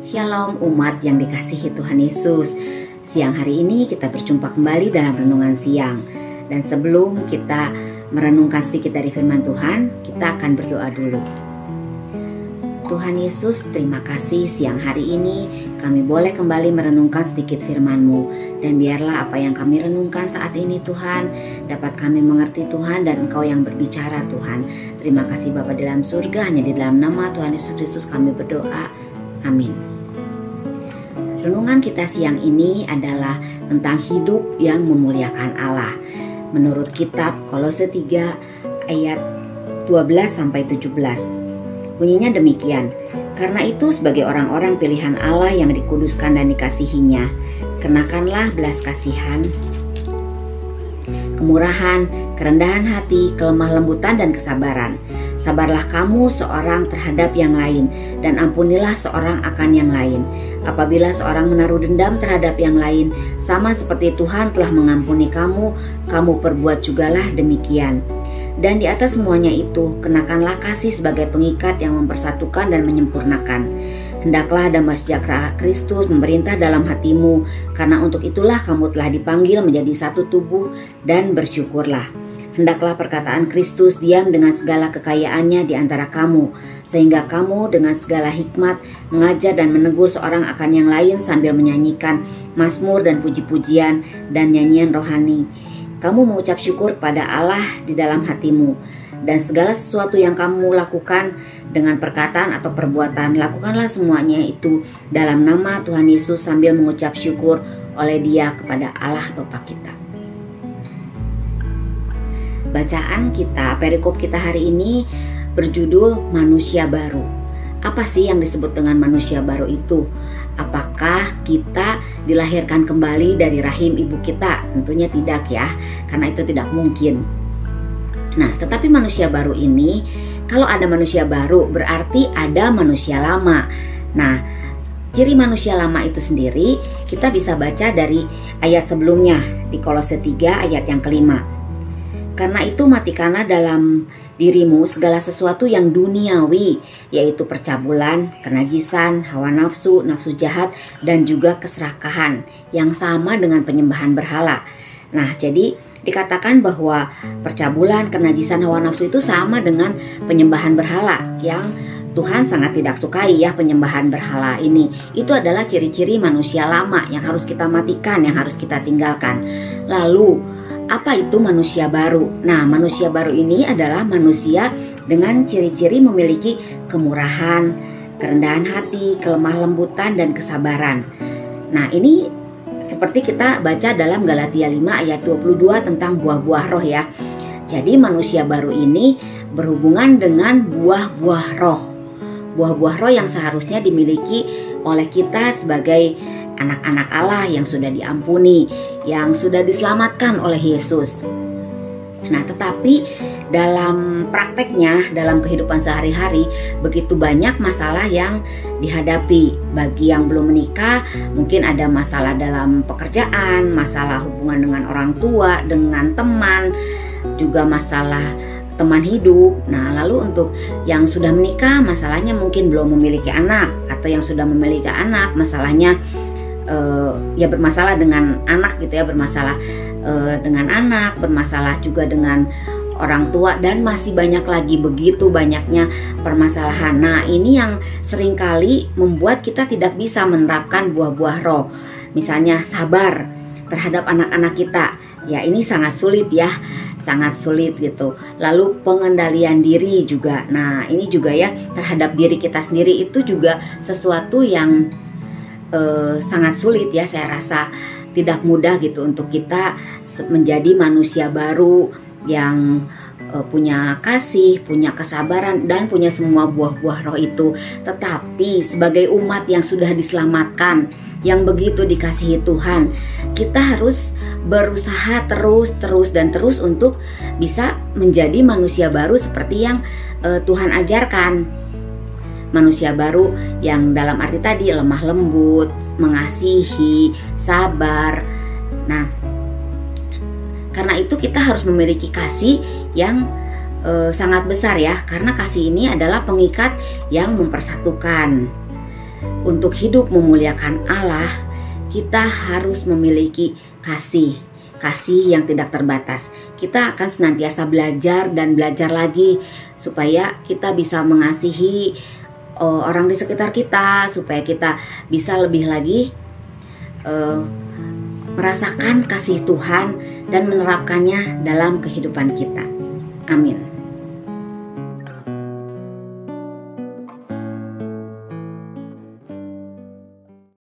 Shalom umat yang dikasihi Tuhan Yesus. Siang hari ini kita berjumpa kembali dalam renungan siang. Dan sebelum kita merenungkan sedikit dari firman Tuhan, kita akan berdoa dulu. Tuhan Yesus, terima kasih siang hari ini kami boleh kembali merenungkan sedikit firman-Mu. Dan biarlah apa yang kami renungkan saat ini Tuhan, dapat kami mengerti Tuhan dan Engkau yang berbicara Tuhan. Terima kasih Bapa di dalam surga, hanya di dalam nama Tuhan Yesus Kristus kami berdoa. Amin. Renungan kita siang ini adalah tentang hidup yang memuliakan Allah. Menurut kitab Kolose 3 ayat 12-17. Bunyinya demikian. Karena itu sebagai orang-orang pilihan Allah yang dikuduskan dan dikasihinya, kenakanlah belas kasihan, kemurahan, kerendahan hati, kelemah lembutan dan kesabaran. Sabarlah kamu seorang terhadap yang lain, dan ampunilah seorang akan yang lain. Apabila seorang menaruh dendam terhadap yang lain, sama seperti Tuhan telah mengampuni kamu, kamu perbuat jugalah demikian. Dan di atas semuanya itu, kenakanlah kasih sebagai pengikat yang mempersatukan dan menyempurnakan. Hendaklah damai sejahtera Kristus memerintah dalam hatimu, karena untuk itulah kamu telah dipanggil menjadi satu tubuh, dan bersyukurlah. Hendaklah perkataan Kristus diam dengan segala kekayaannya di antara kamu, sehingga kamu dengan segala hikmat mengajar dan menegur seorang akan yang lain sambil menyanyikan mazmur dan puji-pujian dan nyanyian rohani. Kamu mengucap syukur pada Allah di dalam hatimu, dan segala sesuatu yang kamu lakukan dengan perkataan atau perbuatan, lakukanlah semuanya itu dalam nama Tuhan Yesus sambil mengucap syukur oleh Dia kepada Allah Bapa kita. Bacaan kita, perikop kita hari ini berjudul Manusia Baru. Apa sih yang disebut dengan manusia baru itu? Apakah kita dilahirkan kembali dari rahim ibu kita? Tentunya tidak ya, karena itu tidak mungkin. Nah, tetapi manusia baru ini, kalau ada manusia baru berarti ada manusia lama. Nah, ciri manusia lama itu sendiri kita bisa baca dari ayat sebelumnya di Kolose 3 ayat yang kelima. Karena itu matikanlah dalam dirimu segala sesuatu yang duniawi, yaitu percabulan, kenajisan, hawa nafsu, nafsu jahat, dan juga keserakahan yang sama dengan penyembahan berhala. Nah, jadi dikatakan bahwa percabulan, kenajisan, hawa nafsu itu sama dengan penyembahan berhala yang Tuhan sangat tidak sukai ya, penyembahan berhala ini. Itu adalah ciri-ciri manusia lama yang harus kita matikan, yang harus kita tinggalkan. Lalu apa itu manusia baru? Nah, manusia baru ini adalah manusia dengan ciri-ciri memiliki kemurahan, kerendahan hati, kelemah lembutan, dan kesabaran. Nah, ini seperti kita baca dalam Galatia 5 ayat 22 tentang buah-buah roh ya. Jadi manusia baru ini berhubungan dengan buah-buah roh. Buah-buah roh yang seharusnya dimiliki oleh kita sebagai anak-anak Allah yang sudah diampuni, yang sudah diselamatkan oleh Yesus. Nah, tetapi dalam prakteknya, dalam kehidupan sehari-hari, begitu banyak masalah yang dihadapi. Bagi yang belum menikah, mungkin ada masalah dalam pekerjaan, masalah hubungan dengan orang tua, dengan teman, juga masalah teman hidup. Nah, lalu untuk yang sudah menikah, masalahnya mungkin belum memiliki anak, atau yang sudah memiliki anak, masalahnya ya bermasalah dengan anak gitu ya, bermasalah dengan anak, bermasalah juga dengan orang tua, dan masih banyak lagi, begitu banyaknya permasalahan. Nah, ini yang seringkali membuat kita tidak bisa menerapkan buah-buah roh. Misalnya sabar terhadap anak-anak kita. Ya, ini sangat sulit ya, sangat sulit gitu. Lalu pengendalian diri juga. Nah, ini juga ya, terhadap diri kita sendiri itu juga sesuatu yang sangat sulit ya. Saya rasa tidak mudah gitu untuk kita menjadi manusia baru yang punya kasih, punya kesabaran, dan punya semua buah-buah roh itu. Tetapi sebagai umat yang sudah diselamatkan, yang begitu dikasihi Tuhan, kita harus berusaha terus untuk bisa menjadi manusia baru seperti yang Tuhan ajarkan. Manusia baru yang dalam arti tadi lemah lembut, mengasihi, sabar. Nah, karena itu kita harus memiliki kasih yang sangat besar ya, karena kasih ini adalah pengikat yang mempersatukan. untuk hidup memuliakan Allah, kita harus memiliki kasih yang tidak terbatas. Kita akan senantiasa belajar dan belajar lagi supaya kita bisa mengasihi orang di sekitar kita, supaya kita bisa lebih lagi merasakan kasih Tuhan dan menerapkannya dalam kehidupan kita. Amin.